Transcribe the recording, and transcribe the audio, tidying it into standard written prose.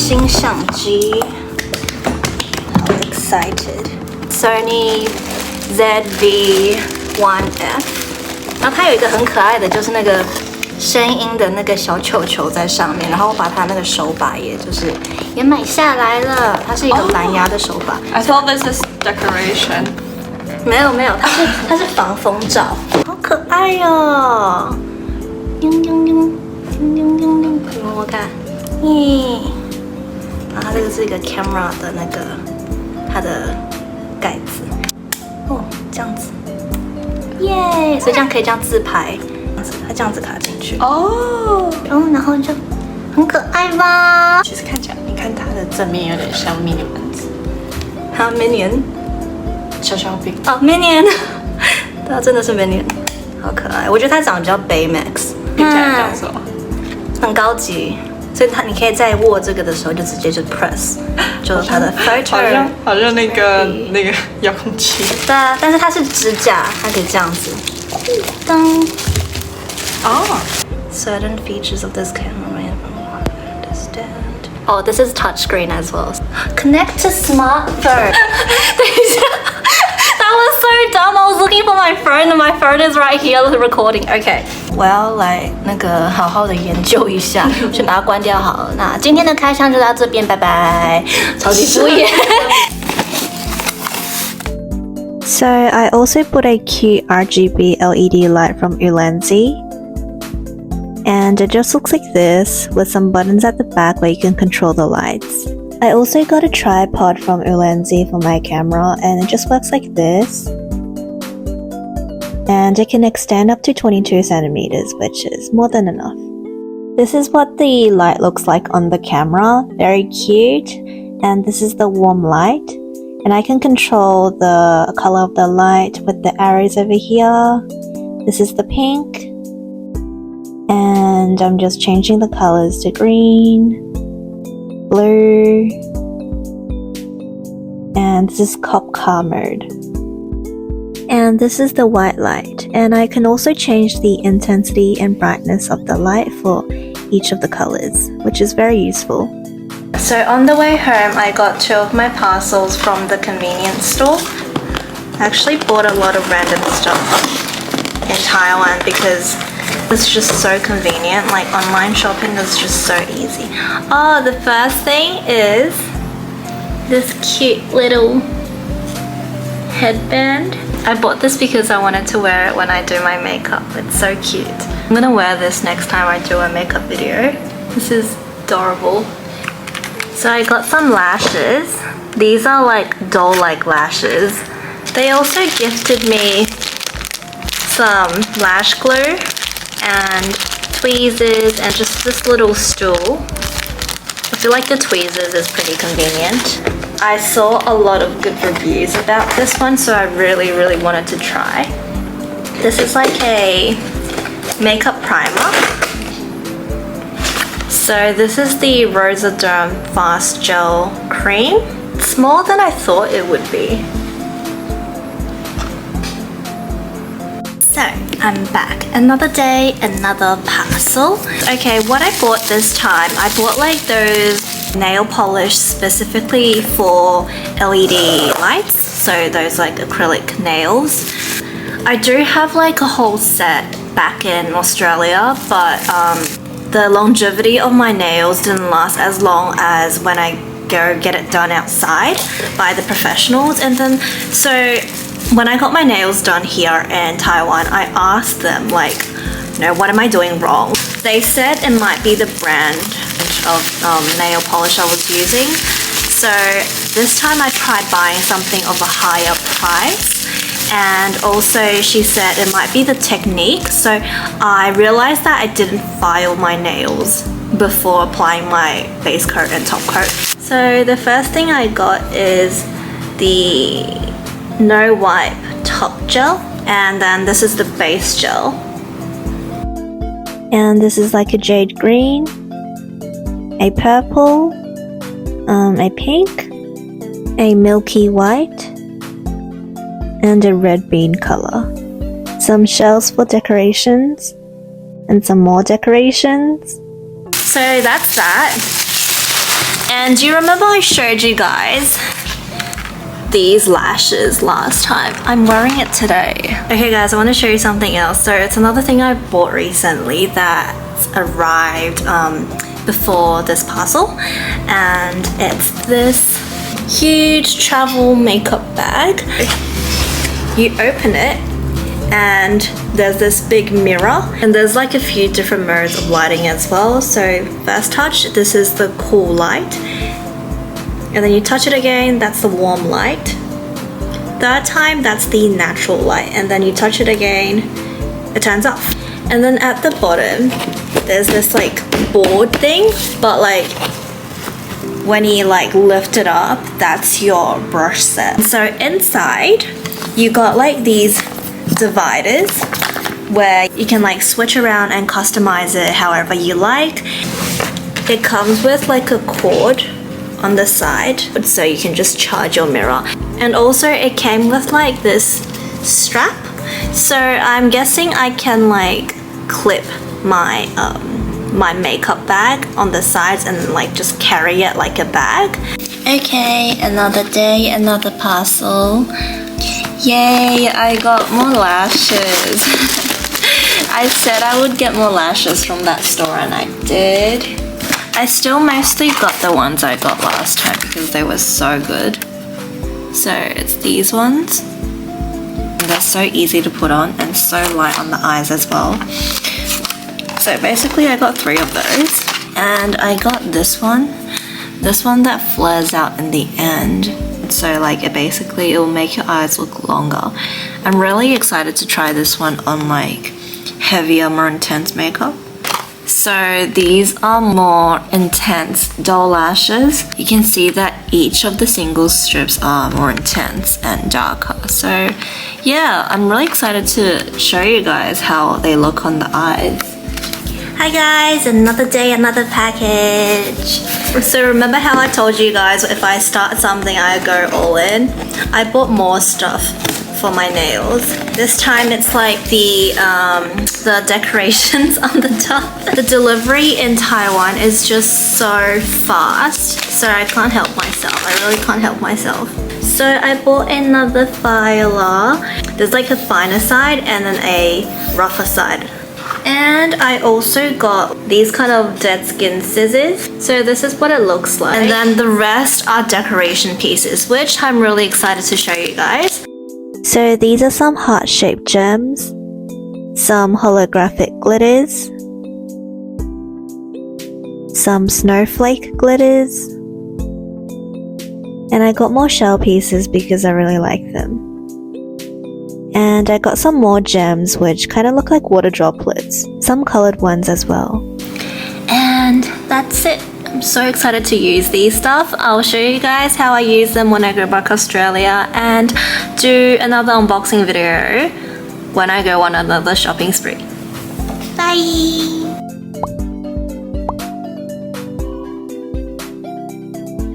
新相机，好 excited。Sony ZV-1F， 然后它有一个很可爱的，就是那个声音的那个小球球在上面，然后我把它那个手把也买下来了，它是一个蓝牙的手把。I thought this is decoration. 没有，它是防风罩，好可爱哟！摸摸看，耶！然后它这个是一个 camera 的那个它的盖子，哦，这样子，耶！所以这样可以这样自拍，它这样子卡进去，哦，然后就很可爱吧？其实看起来，你看它的正面有点像 mini 蚊子，还有 Minion， 小小饼哦 Minion， 对啊，真的是 Minion， 好可爱。我觉得它长得比较 Baymax， 听起来像什么？很高级，所以你可以在握这个的时候就直接就 press， 就是它的 filter， 好像那个遥控器。对啊，但是它是支架，它可以这样子。当哦 Certain features of this camera I don't understand. Oh, this is touchscreen as well. Connect to smartphone. 等一下。That was so dumb. I was looking for my phone and my phone is right here recording. Okay. 我要来那个好好的研究一下，先把它关掉好了。那今天的开箱就到这边，拜拜。超级敷衍。So I also bought a cute RGB LED light from Ulanzi. And it just looks like this, with some buttons at the back where you can control the lights. I also got a tripod from Ulanzi for my camera, and it just works like this. And it can extend up to 22 centimeters, which is more than enough. This is what the light looks like on the camera, very cute. And this is the warm light. And I can control the color of the light with the arrows over here. This is the pink. And I'm just changing the colors to green, blue, and this is cop car mode. And this is the white light, and I can also change the intensity and brightness of the light for each of the colors, which is very useful. So on the way home, I got 2 of my parcels from the convenience store. I actually bought a lot of random stuff in Taiwan because it's just so convenient. Like online shopping is just so easy. Oh, the first thing is this cute little headband. I bought this because I wanted to wear it when I do my makeup. It's so cute. I'm gonna wear this next time I do a makeup video. This is adorable. So I got some lashes. These are like doll-like lashes. They also gifted me some lash glue and tweezers and just this little stool. I feel like the tweezers is pretty convenient. I saw a lot of good reviews about this one, so I really wanted to try. This is like a makeup primer. So this is the Rosaderm Fast Gel Cream. It's more than I thought it would be. So, I'm back. Another day, another parcel. Okay, what I bought this time, I bought like those nail polish specifically for LED lights. So those like acrylic nails. I do have like a whole set back in Australia, but the longevity of my nails didn't last as long as when I go get it done outside by the professionals. And then, so when I got my nails done here in Taiwan, I asked them like, you know, what am I doing wrong? They said it might be the brand of nail polish I was using. So this time I tried buying something of a higher price, and also she said it might be the technique. So I realized that I didn't file my nails before applying my base coat and top coat. So the first thing I got is the No Wipe top gel, and then this is the base gel, and this is like a jade green, a purple, a pink, a milky white, and a red bean color. Some shells for decorations, and some more decorations. So that's that. And do you remember I showed you guys these lashes last time? I'm wearing it today. Okay guys, I want to show you something else. So it's another thing I bought recently that arrived before this parcel, and it's this huge travel makeup bag. You open it and there's this big mirror, and there's like a few different modes of lighting as well. So first touch, this is the cool light, and then you touch it again, that's the warm light. Third time, that's the natural light, and then you touch it again, it turns off. And then at the bottom there's this like board thing, but like when you like lift it up, that's your brush set. So inside you got like these dividers where you can like switch around and customize it however you like. It comes with like a cord on the side so you can just charge your mirror, and also it came with like this strap, so I'm guessing I can like clip my my makeup bag on the sides and like just carry it like a bag. Okay, another day, another parcel. Yay, I got more lashes. I said I would get more lashes from that store and I did. I still mostly got the ones I got last time because they were so good. So it's these ones. They're so easy to put on and so light on the eyes as well. So basically I got 3 of those, and I got this one that flares out in the end. So like it will make your eyes look longer. I'm really excited to try this one on like heavier, more intense makeup. So these are more intense doll lashes. You can see that each of the single strips are more intense and darker. So yeah, I'm really excited to show you guys how they look on the eyes. Hi guys, another day, another package. So remember how I told you guys if I start something I go all in? I bought more stuff for my nails. This time it's like the decorations on the top. The delivery in Taiwan is just so fast, so I can't help myself. I really can't help myself. So I bought another filer. There's like a finer side and then a rougher side. And I also got these kind of dead skin scissors. So this is what it looks like. And then the rest are decoration pieces, which I'm really excited to show you guys. So these are some heart-shaped gems, some holographic glitters, some snowflake glitters, and I got more shell pieces because I really like them. And I got some more gems which kind of look like water droplets, some colored ones as well. And that's it. I'm so excited to use these stuff. I'll show you guys how I use them when I go back to Australia, and do another unboxing video when I go on another shopping spree. Bye!